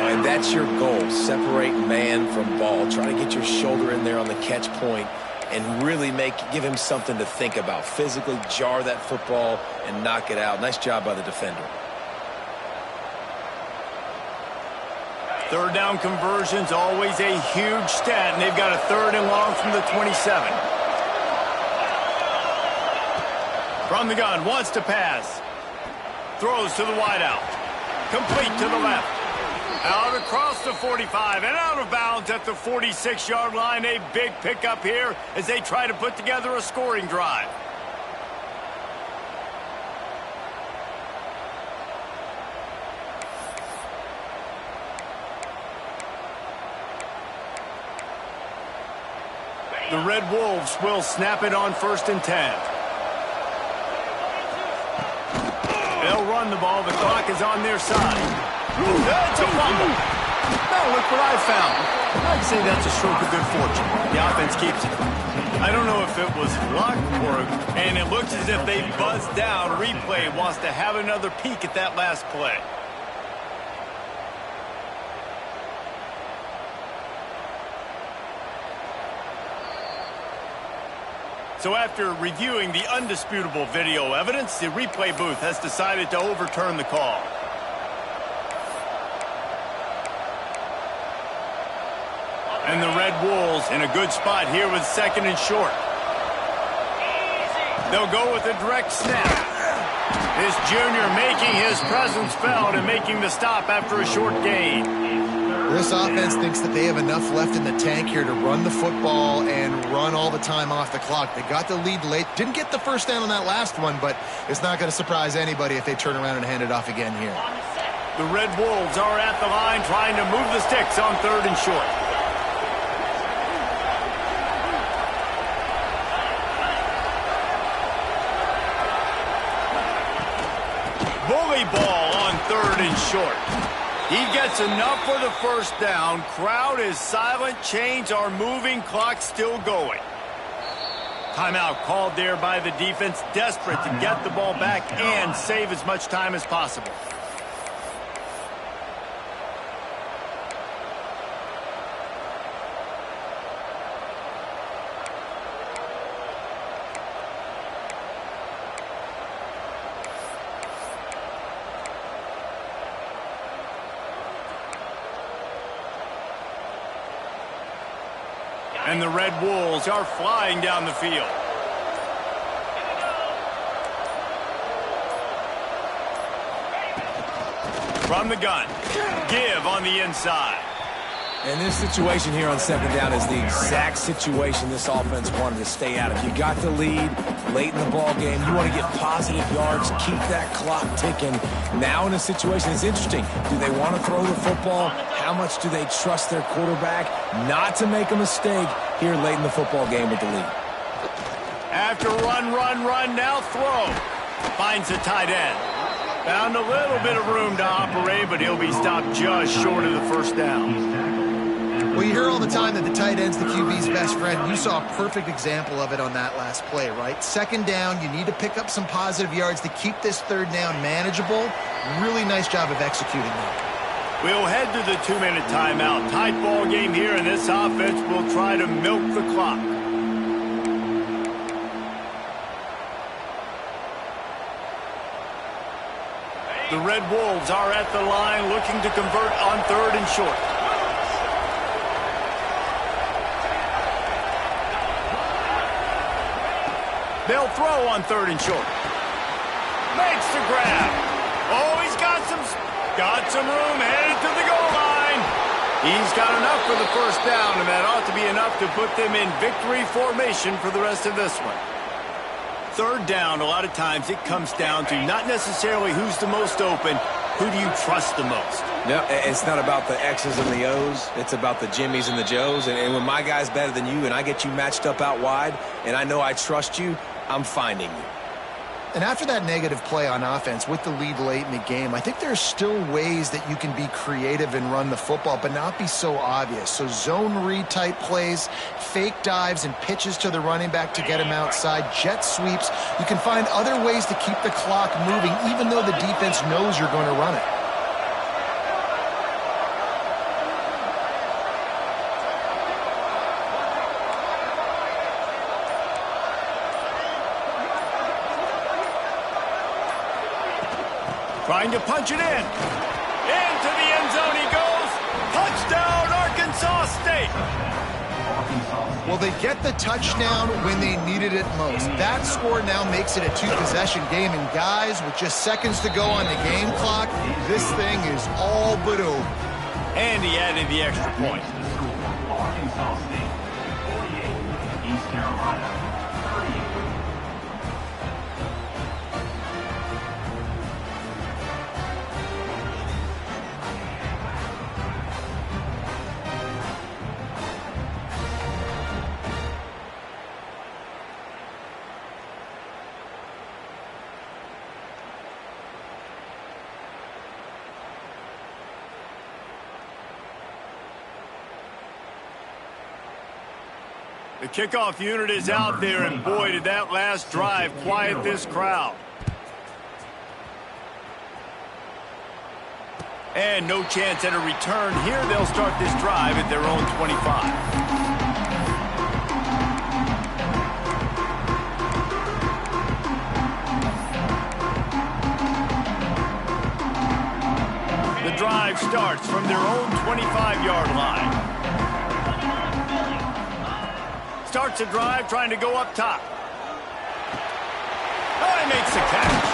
And that's your goal. Separate man from ball. Try to get your shoulder in there on the catch point and really give him something to think about. Physically jar that football and knock it out. Nice job by the defender. 3rd down conversions, always a huge stat, and they've got a 3rd and long from the 27. From the gun, wants to pass. Throws to the wideout. Complete to the left. Out across the 45 and out of bounds at the 46-yard line. A big pickup here as they try to put together a scoring drive. The Red Wolves will snap it on 1st and 10. They'll run the ball. The clock is on their side. That's a fumble. Now look what I found. I'd say that's a stroke of good fortune. The offense keeps it. I don't know if it was luck and it looks as if they buzzed down. Replay wants to have another peek at that last play. So after reviewing the undisputable video evidence, the replay booth has decided to overturn the call. And the Red Wolves in a good spot here with 2nd and short. They'll go with a direct snap. This junior making his presence felt and making the stop after a short gain. This offense thinks that they have enough left in the tank here to run the football and run all the time off the clock. They got the lead late. Didn't get the 1st down on that last one, but it's not going to surprise anybody if they turn around and hand it off again here. The Red Wolves are at the line trying to move the sticks on 3rd and short. Bully ball on 3rd and short. He gets enough for the 1st down. Crowd is silent. Chains are moving. Clock still going. Timeout called there by the defense. Desperate to get the ball back and save as much time as possible. And the Red Wolves are flying down the field. From the gun. Give on the inside. And this situation here on 2nd down is the exact situation this offense wanted to stay out of. You got the lead late in the ball game. You want to get positive yards, keep that clock ticking. Now in a situation, it's interesting. Do they want to throw the football? How much do they trust their quarterback not to make a mistake here late in the football game with the lead? After run, now throw. Finds the tight end. Found a little bit of room to operate, but he'll be stopped just short of the first down. Well, you hear all the time that the tight end's the QB's best friend. You saw a perfect example of it on that last play, right? Second down, you need to pick up some positive yards to keep this third down manageable. Really nice job of executing that. We'll head to the 2-minute timeout. Tight ball game here, and this offense will try to milk the clock. The Red Wolves are at the line looking to convert on 3rd and short. They'll throw on 3rd and short. Makes the grab. Oh, he's got some room headed to the goal line. He's got enough for the first down, and that ought to be enough to put them in victory formation for the rest of this one. 3rd down, a lot of times it comes down to not necessarily who's the most open, who do you trust the most? No, it's not about the X's and the O's. It's about the Jimmies and the Joes. And when my guy's better than you and I get you matched up out wide and I know I trust you, I'm finding you. And after that negative play on offense with the lead late in the game, I think there's still ways that you can be creative and run the football, but not be so obvious. So zone read type plays, fake dives and pitches to the running back to get him outside, jet sweeps. You can find other ways to keep the clock moving, even though the defense knows you're going to run it. Trying to punch it in. Into the end zone he goes. Touchdown, Arkansas State. Well, they get the touchdown when they needed it most. That score now makes it a 2-possession game. And guys, with just seconds to go on the game clock, this thing is all but over. And he added the extra point. Arkansas State 48, East Carolina 38. The kickoff unit is out there, and boy, did that last drive quiet this crowd. And no chance at a return here. They'll start this drive at their own 25. The drive starts from their own 25-yard line. Starts a drive trying to go up top. Oh, he makes the catch.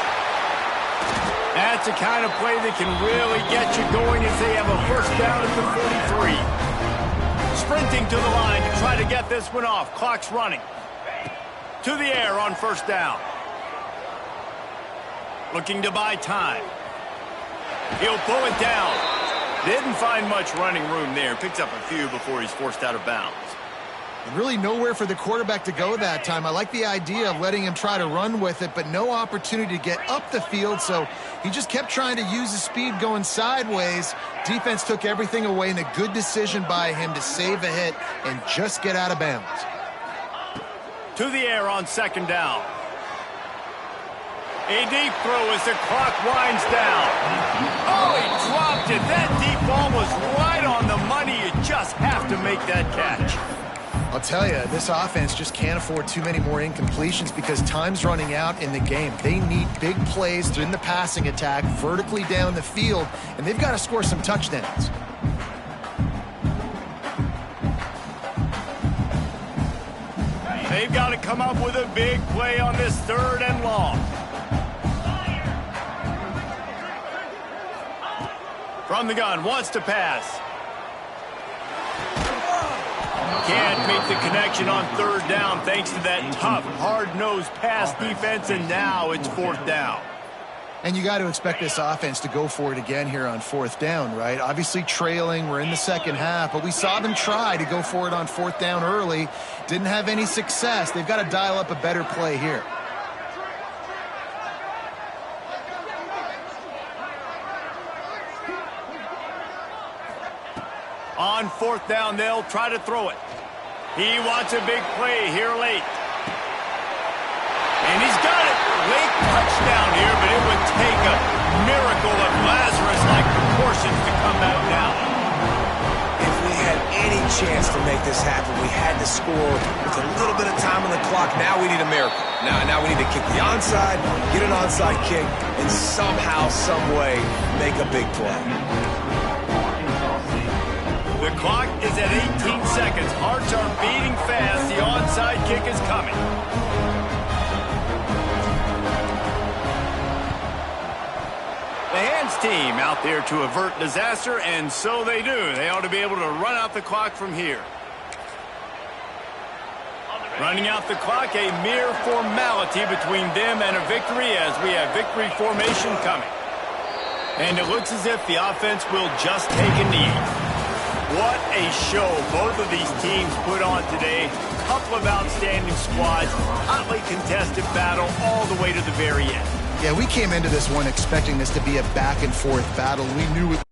That's the kind of play that can really get you going as they have a first down at the 43. Sprinting to the line to try to get this one off. Clock's running. To the air on first down. Looking to buy time. He'll pull it down. Didn't find much running room there. Picks up a few before he's forced out of bounds. Really nowhere for the quarterback to go that time. I like the idea of letting him try to run with it, but no opportunity to get up the field, so he just kept trying to use his speed going sideways. Defense took everything away, and a good decision by him to save a hit and just get out of bounds. To the air on second down. A deep throw as the clock winds down. Oh, he dropped it. That deep ball was right on the money. You just have to make that catch. I'll tell you, this offense just can't afford too many more incompletions because time's running out in the game. They need big plays in the passing attack, vertically down the field, and they've got to score some touchdowns. They've got to come up with a big play on this 3rd and long. From the gun, wants to pass. Can't make the connection on 3rd down thanks to that tough, hard-nosed pass defense, and now it's 4th down. And you got to expect this offense to go for it again here on 4th down, right? Obviously trailing, we're in the second half, but we saw them try to go for it on 4th down early. Didn't have any success. They've got to dial up a better play here. On fourth down, they'll try to throw it. He wants a big play here late. And he's got it. Late touchdown here, but it would take a miracle of Lazarus-like proportions to come out now. If we had any chance to make this happen, we had to score with a little bit of time on the clock. Now we need a miracle. Now we need to kick the onside, get an onside kick, and somehow, some way, make a big play. The clock is at 18 seconds. Hearts are beating fast. The onside kick is coming. The hands team out there to avert disaster, and so they do. They ought to be able to run out the clock from here. Running out the clock, a mere formality between them and a victory as we have victory formation coming. And it looks as if the offense will just take a knee. What a show both of these teams put on today. Couple of outstanding squads, hotly contested battle all the way to the very end. Yeah, we came into this one expecting this to be a back-and-forth battle. We knew it